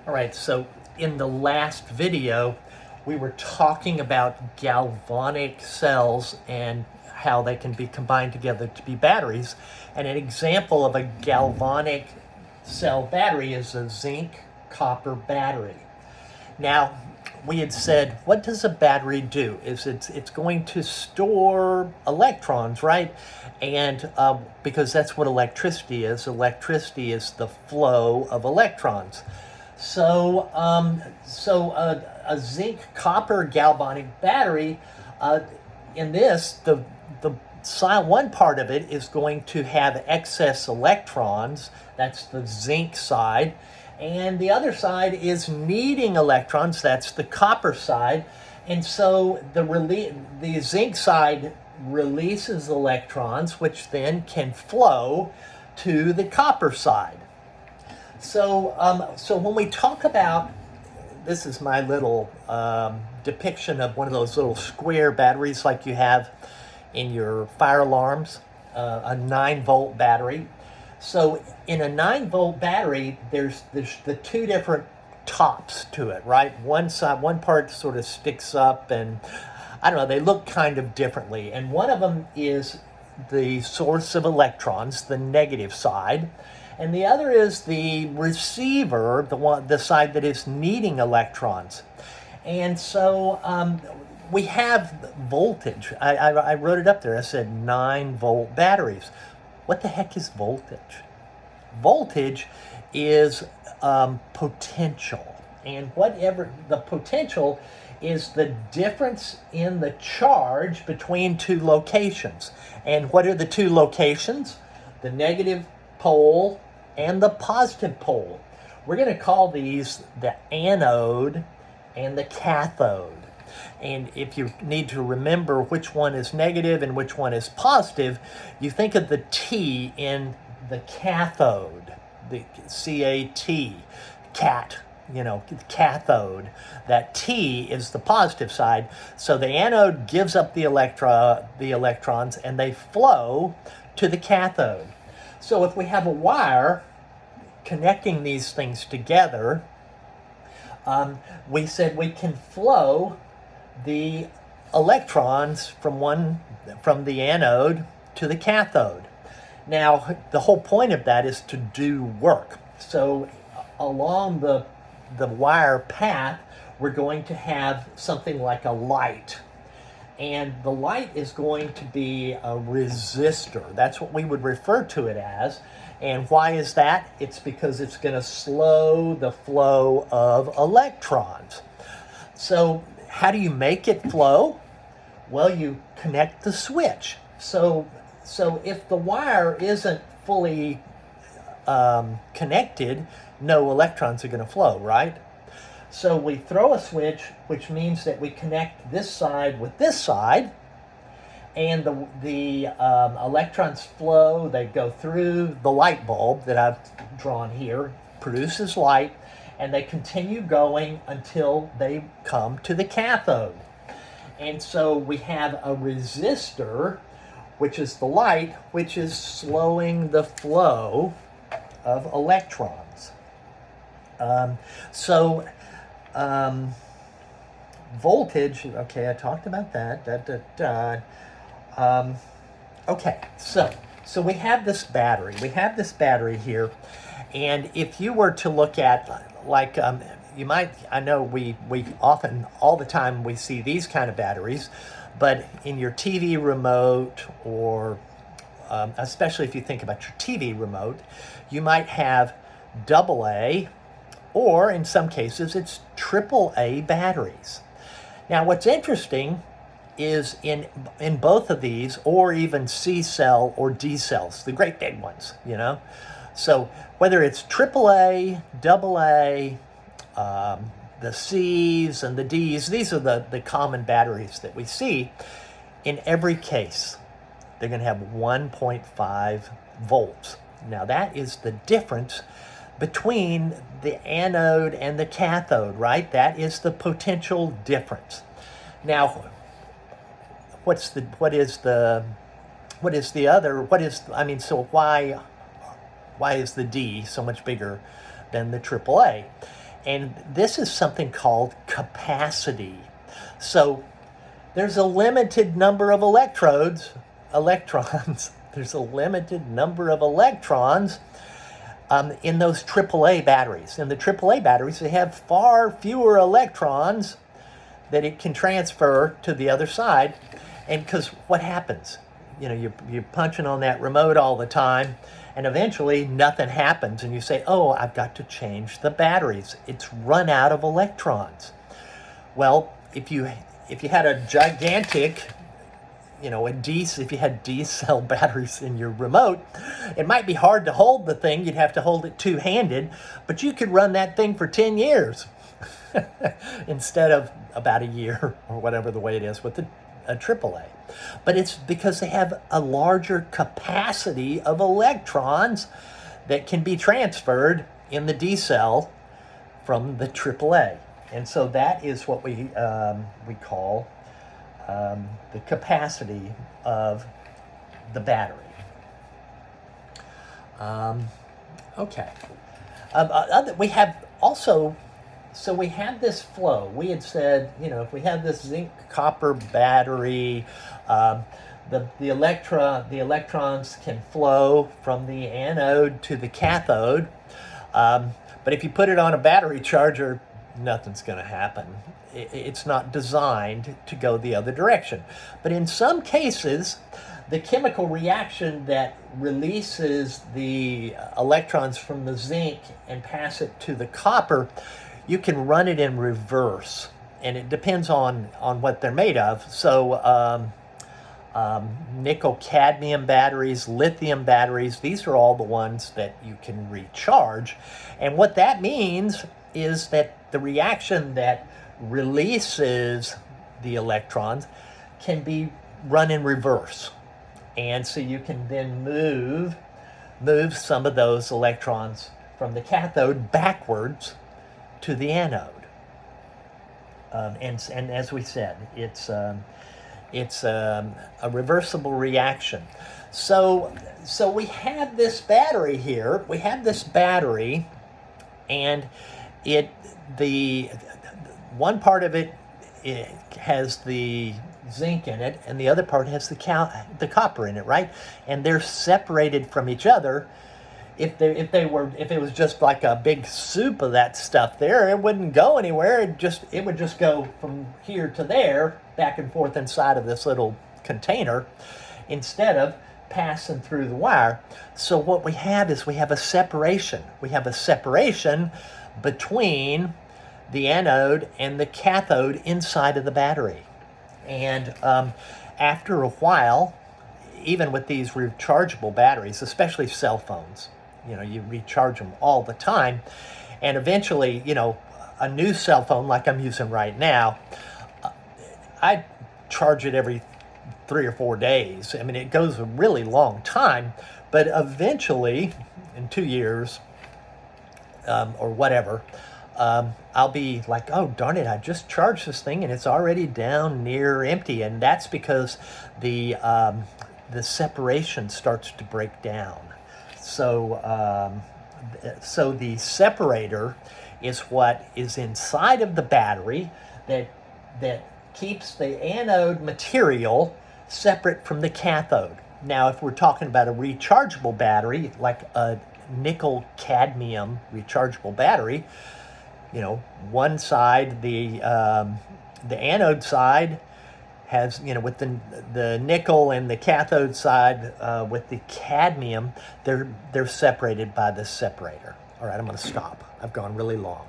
All right, so in the last video, we were talking about galvanic cells and how they can be combined together to be batteries. And an example of a galvanic cell battery is a zinc copper battery. Now, we had said, what does a battery do? It's going to store electrons, right? And because that's what electricity is. Electricity is the flow of electrons. So, a zinc copper galvanic battery, in this, the side, one part of it is going to have excess electrons. That's the zinc side. And the other side is needing electrons. That's the copper side. And so the zinc side releases electrons, which then can flow to the copper side. So when we talk about, this is my little depiction of one of those little square batteries like you have in your fire alarms, a 9-volt battery. So in a 9-volt battery, there's the two different tops to it, right? One side, one part sort of sticks up, and I don't know, they look kind of differently. And one of them is the source of electrons, the negative side, and the other is the receiver, the side that is needing electrons. And so we have voltage. I wrote it up there. I said 9-volt batteries. What the heck is voltage? Voltage is potential. And whatever the potential is the difference in the charge between two locations. And what are the two locations? The negative pole and the positive pole. We're going to call these the anode and the cathode. And if you need to remember which one is negative and which one is positive, you think of the T in the cathode, the C-A-T, cat, cathode. That T is the positive side. So the anode gives up the electrons and they flow to the cathode. So if we have a wire connecting these things together, we said we can flow the electrons from the anode to the cathode. Now, the whole point of that is to do work. So along the wire path, we're going to have something like a light. And the light is going to be a resistor. That's what we would refer to it as. And why is that? It's because it's going to slow the flow of electrons. So how do you make it flow? Well, you connect the switch. So if the wire isn't fully connected, no electrons are going to flow, right? So we throw a switch, which means that we connect this side with this side, and the electrons flow. They go through the light bulb that I've drawn here, produces light, and they continue going until they come to the cathode. And so we have a resistor, which is the light, which is slowing the flow of electrons. Voltage, okay, I talked about that. Okay, so we have this battery. We have this battery here, and if you were to look at, like, you might, I know we often, all the time, we see these kind of batteries, but in your TV remote, or especially if you think about your TV remote, you might have AA, or in some cases, it's AAA batteries. Now, what's interesting is in both of these, or even C cell or D cells, the great big ones, So whether it's AAA, AA, the C's and the D's, these are the common batteries that we see. In every case, they're going to have 1.5 volts. Now, that is the difference between the anode and the cathode, right? That is the potential difference. Now, so why is the D so much bigger than the AAA? And this is something called capacity. So there's a limited number of electrons. There's a limited number of electrons in those AAA batteries. In the AAA batteries, they have far fewer electrons that it can transfer to the other side. And because what happens? You're punching on that remote all the time, and eventually nothing happens, and you say, oh, I've got to change the batteries. It's run out of electrons. Well, if you had a gigantic, if you had D-cell batteries in your remote, it might be hard to hold the thing. You'd have to hold it two-handed, but you could run that thing for 10 years instead of about a year or whatever the way it is with a AAA. But it's because they have a larger capacity of electrons that can be transferred in the D cell from the AAA. And so that is what we call the capacity of the battery. Okay. We have also, so we have this flow. We had said, if we have this zinc copper battery, the electrons can flow from the anode to the cathode. But if you put it on a battery charger, nothing's going to happen. It's not designed to go the other direction. But in some cases, the chemical reaction that releases the electrons from the zinc and pass it to the copper, you can run it in reverse. And it depends on what they're made of. So nickel cadmium batteries, lithium batteries, these are all the ones that you can recharge. And what that means is that the reaction that releases the electrons can be run in reverse. And so you can then move some of those electrons from the cathode backwards to the anode. And as we said, it's a reversible reaction. So we have this battery here. We have this battery, and the one part of it has the zinc in it, and the other part has the copper in it, right? And they're separated from each other. If it was just like a big soup of that stuff there, it wouldn't go anywhere. It would just go from here to there, back and forth inside of this little container, instead of passing through the wire. So what we have is we have a separation. We have a separation between the anode and the cathode inside of the battery. And after a while, even with these rechargeable batteries, especially cell phones, you recharge them all the time. And eventually, a new cell phone like I'm using right now, I charge it every 3 or 4 days. I mean, it goes a really long time, but eventually, in 2 years or whatever, I'll be like, oh, darn it, I just charged this thing and it's already down near empty. And that's because the separation starts to break down. So the separator is what is inside of the battery that keeps the anode material separate from the cathode. Now, if we're talking about a rechargeable battery, like a nickel cadmium rechargeable battery, one side, the anode side has, with the nickel, and the cathode side with the cadmium, they're separated by this separator. All right, I'm going to stop. I've gone really long.